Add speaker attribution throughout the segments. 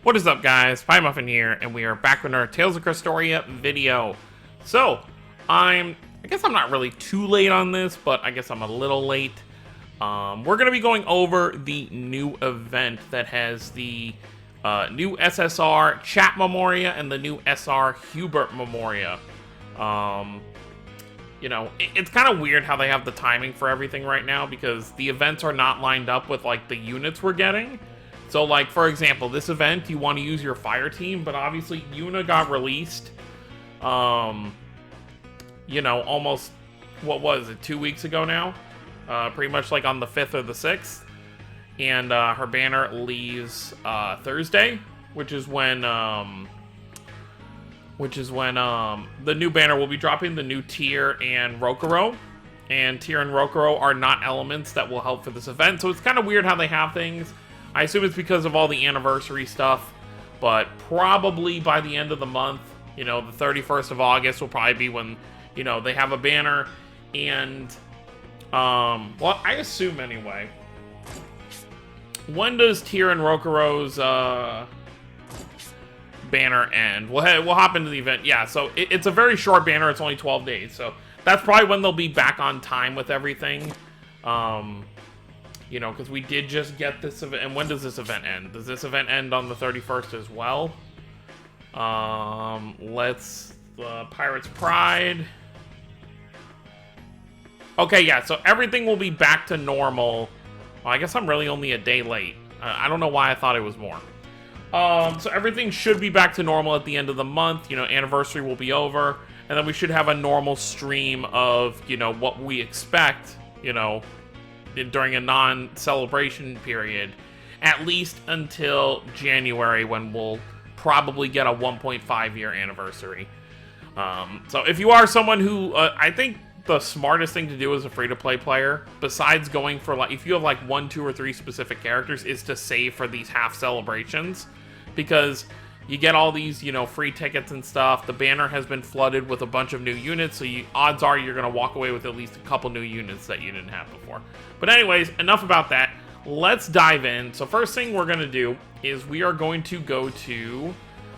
Speaker 1: What is up, guys? Pie Muffin here, and we are back with our Tales of Crestoria video. So, I guess I'm not really too late on this, but I guess I'm a little late. We're going to be going over the new event that has the new SSR Chat Memoria and the new SR Hubert Memoria. It's kind of weird how they have the timing for everything right now, because the events are not lined up with, like, the units we're getting. So, like, for example, this event, you want to use your fire team, but obviously Yuna got released, almost, what was it, 2 weeks ago now? Pretty much, like, on the 5th or the 6th. And her banner leaves Thursday, which is when the new banner will be dropping, the new Tyr and Rokuro. And Tyr and Rokuro are not elements that will help for this event, so it's kind of weird how they have things. I assume it's because of all the anniversary stuff, but probably by the end of the month, the 31st of August will probably be when, they have a banner. And, well, I assume anyway. When does Tyr and Rokuro's, banner end? We'll hop into the event. Yeah, so it's a very short banner. It's only 12 days, so that's probably when they'll be back on time with everything. Because we did just get this event. And when does this event end? Does this event end on the 31st as well? Pirate's Pride. Okay, yeah, so everything will be back to normal. Well, I guess I'm really only a day late. I don't know why I thought it was more. So everything should be back to normal at the end of the month. Anniversary will be over. And then we should have a normal stream of, what we expect, during a non-celebration period, at least until January, when we'll probably get a 1.5 year anniversary. So if you are someone who, I think the smartest thing to do as a free-to-play player, besides going for, like, if you have like 1, 2, or 3 specific characters, is to save for these half celebrations, because you get all these, free tickets and stuff. The banner has been flooded with a bunch of new units, so odds are you're going to walk away with at least a couple new units that you didn't have before. But anyways, enough about that. Let's dive in. So first thing we're going to do is we are going to go to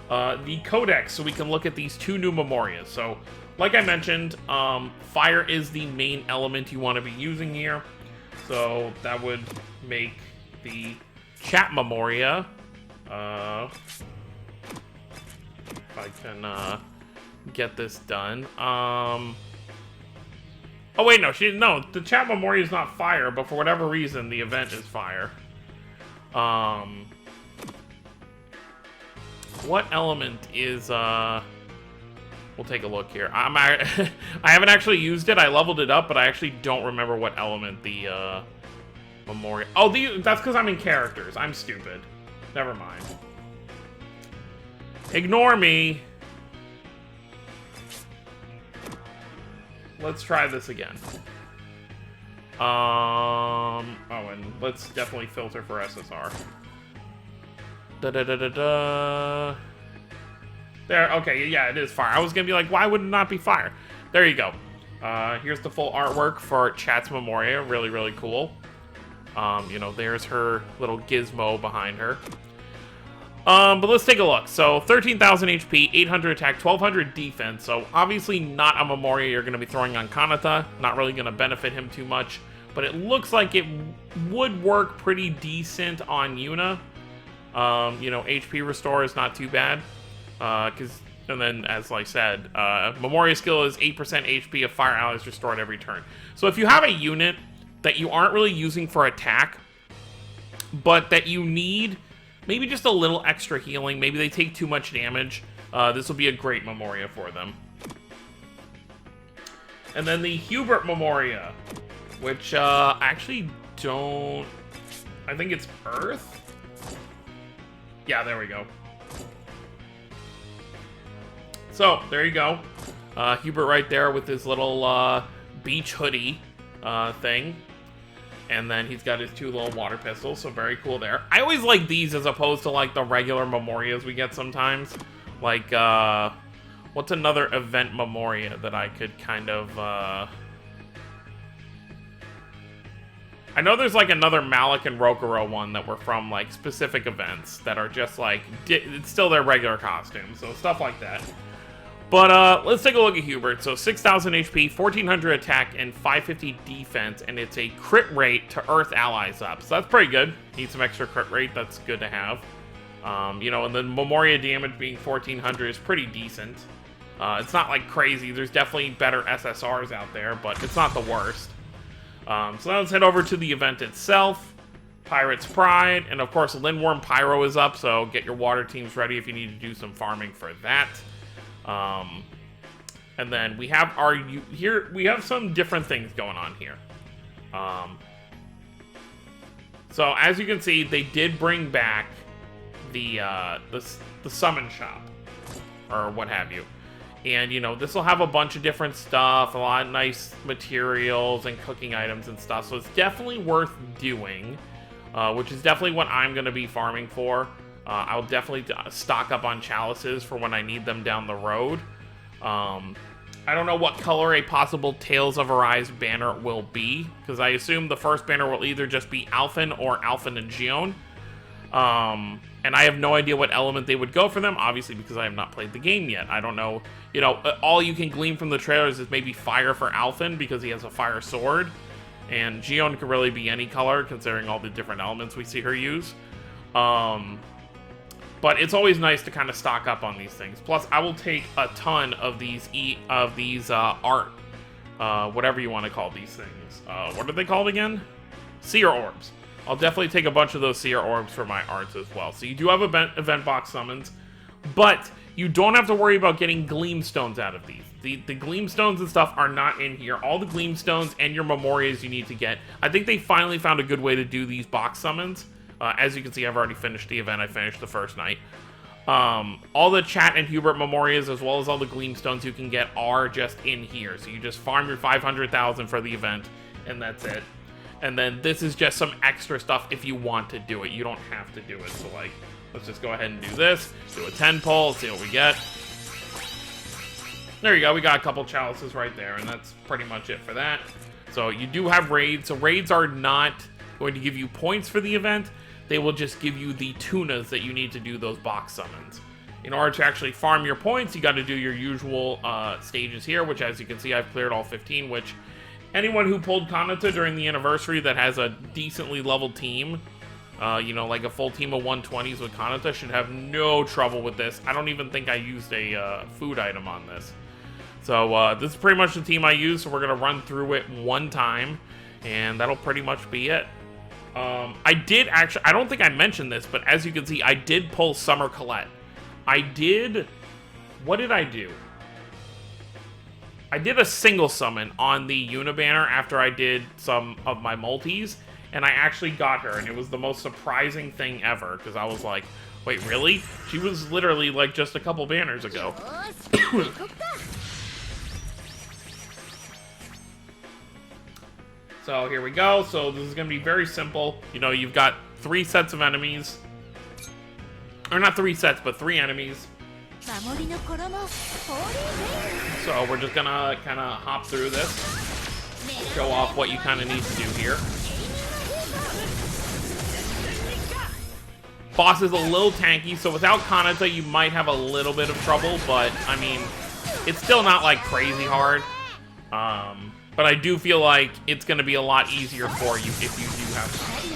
Speaker 1: the Codex so we can look at these 2 new Memorias. So, like I mentioned, fire is the main element you want to be using here. So that would make the Chat Memoria... if I can get this done. Oh wait, no, the Chat Memoria is not fire, but for whatever reason the event is fire. What element is we'll take a look here. I haven't actually used it. I leveled it up, but I actually don't remember what element the Memoria. Oh, that's because I'm in characters. I'm stupid. Never mind. Ignore me. Let's try this again. And let's definitely filter for SSR. Da-da-da-da-da. There, okay, yeah, it is fire. I was gonna be like, why would it not be fire? There you go. Here's the full artwork for Chat's Memoria. Really, really cool. There's her little gizmo behind her. But let's take a look. So, 13,000 HP, 800 attack, 1,200 defense. So, obviously not a Memoria you're going to be throwing on Kanata. Not really going to benefit him too much. But it looks like it would work pretty decent on Yuna. HP restore is not too bad. And then, as I said, Memoria skill is 8% HP of fire allies restored every turn. So, if you have a unit that you aren't really using for attack, but that you need... maybe just a little extra healing. Maybe they take too much damage. This will be a great Memoria for them. And then the Hubert Memoria, which I actually don't... I think it's Earth? Yeah, there we go. So, there you go. Hubert right there with his little beach hoodie thing. And then he's got his 2 little water pistols, so very cool there. I always like these as opposed to, like, the regular Memorias we get sometimes. Like, what's another event Memoria that I could kind of, I know there's like another Malik and Rokuro one that were from like specific events that are just like, it's still their regular costume, so stuff like that. But let's take a look at Hubert. So 6,000 HP, 1,400 attack, and 550 defense, and it's a crit rate to Earth allies up. So that's pretty good. Need some extra crit rate, that's good to have. You know, and the Memoria damage being 1,400 is pretty decent. It's not like crazy. There's definitely better SSRs out there, but it's not the worst. So now let's head over to the event itself. Pirate's Pride, and of course Lindworm Pyro is up, so get your water teams ready if you need to do some farming for that. And then we have we have some different things going on here. So as you can see, they did bring back the summon shop, or what have you. And, you know, this will have a bunch of different stuff, a lot of nice materials and cooking items and stuff. So it's definitely worth doing, which is definitely what I'm going to be farming for. I'll definitely stock up on chalices for when I need them down the road. I don't know what color a possible Tales of Arise banner will be, because I assume the first banner will either just be Alphen or Alphen and Gion. And I have no idea what element they would go for them, obviously, because I have not played the game yet. I don't know, you know, all you can glean from the trailers is maybe fire for Alphen, because he has a fire sword. And Gion could really be any color, considering all the different elements we see her use. But it's always nice to kind of stock up on these things. Plus, I will take a ton of these art, whatever you want to call these things. What are they called again? Seer Orbs. I'll definitely take a bunch of those Seer Orbs for my arts as well. So you do have event box summons, but you don't have to worry about getting Gleam Stones out of these. The Gleam Stones and stuff are not in here. All the Gleam Stones and your Memorias you need to get. I think they finally found a good way to do these box summons. As you can see, I've already finished the event. I finished the first night. All the Chat and Hubert Memorias, as well as all the Gleam Stones you can get, are just in here. So you just farm your 500,000 for the event, and that's it. And then this is just some extra stuff if you want to do it. You don't have to do it. So, like, let's just go ahead and do this. Do a 10 pull, see what we get. There you go. We got a couple chalices right there, and that's pretty much it for that. So you do have raids. So raids are not going to give you points for the event. They will just give you the tunas that you need to do those box summons. In order to actually farm your points, you got to do your usual stages here, which, as you can see, I've cleared all 15, which anyone who pulled Kanata during the anniversary that has a decently leveled team, you know, like a full team of 120s with Kanata, should have no trouble with this. I don't even think I used a food item on this. So this is pretty much the team I used, so we're going to run through it one time, and that'll pretty much be it. I did actually, I don't think I mentioned this, but as you can see, I did pull Summer Colette. What did I do? I did a single summon on the Unibanner after I did some of my multis, and I actually got her, and it was the most surprising thing ever, because I was like, wait, really? She was literally, like, just a couple banners ago. So here we go. So this is going to be very simple. You know, you've got 3 sets of enemies. Or not 3 sets, but 3 enemies. So we're just gonna kind of hop through this, show off what you kind of need to do here. Boss is a little tanky, so without Kanata you might have a little bit of trouble, but I mean, it's still not like crazy hard. But I do feel like it's gonna be a lot easier for you if you do have Kanata.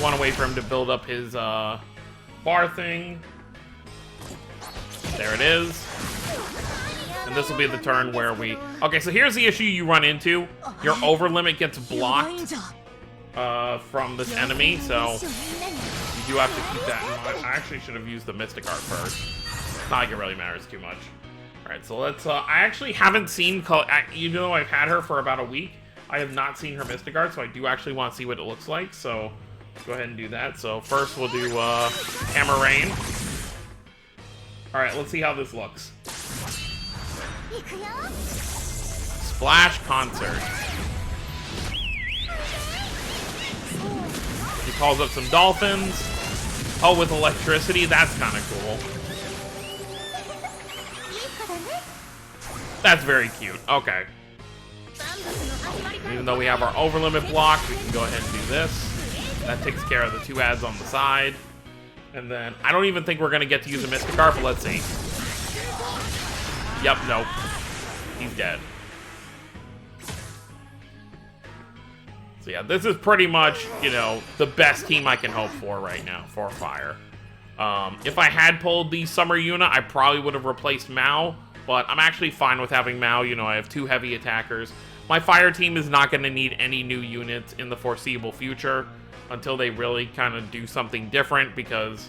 Speaker 1: Want to wait for him to build up his bar thing. There it is. And this will be the turn where we... Okay, so here's the issue you run into. Your over limit gets blocked from this enemy, so you do have to keep that in mind. I actually should have used the Mystic Art first. It's not like it really matters too much. Alright, so let's... I actually haven't seen... Even though I've had her for about a week, I have not seen her Mystic Art, so I do actually want to see what it looks like, so... Go ahead and do that. So first we'll do Hammer Rain. Alright, let's see how this looks. Splash Concert. He calls up some dolphins. Oh, with electricity? That's kind of cool. That's very cute. Okay. And even though we have our overlimit block, we can go ahead and do this. That takes care of the 2 ads on the side. And then, I don't even think we're going to get to use a Mystic Art, but let's see. Yep, nope. He's dead. So yeah, this is pretty much, you know, the best team I can hope for right now for fire. If I had pulled the Summer Yuna, I probably would have replaced Mao, but I'm actually fine with having Mao. You know, I have 2 heavy attackers. My fire team is not going to need any new units in the foreseeable future until they really kind of do something different, because,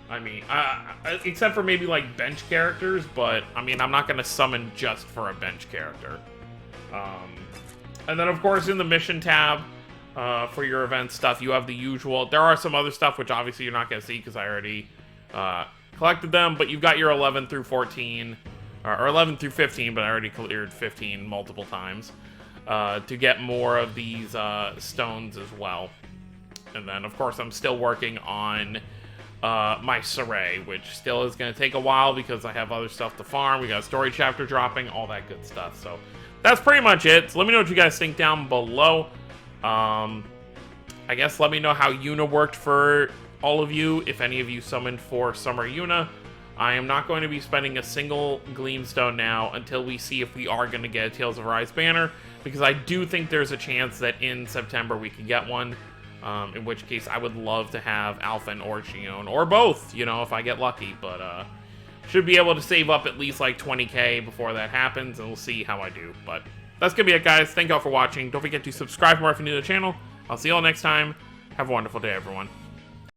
Speaker 1: I mean, except for maybe, like, bench characters, but, I mean, I'm not going to summon just for a bench character. And then, of course, in the mission tab, for your event stuff, you have the usual. There are some other stuff which obviously you're not going to see because I already collected them, but you've got your 11 through 14, or 11 through 15, but I already cleared 15 multiple times, to get more of these stones as well. And then, of course, I'm still working on my Saray, which still is going to take a while because I have other stuff to farm. We got a story chapter dropping, all that good stuff. So that's pretty much it. So let me know what you guys think down below. I guess let me know how Yuna worked for all of you, if any of you summoned for Summer Yuna. I am not going to be spending a single Gleamstone now until we see if we are going to get a Tales of Arise banner, because I do think there's a chance that in September we can get one, in which case I would love to have Alphen or Xion, or both, you know, if I get lucky, but should be able to save up at least like 20k before that happens, and we'll see how I do. But that's going to be it, guys. Thank y'all for watching. Don't forget to subscribe for more if you're new to the channel. I'll see y'all next time. Have a wonderful day, everyone.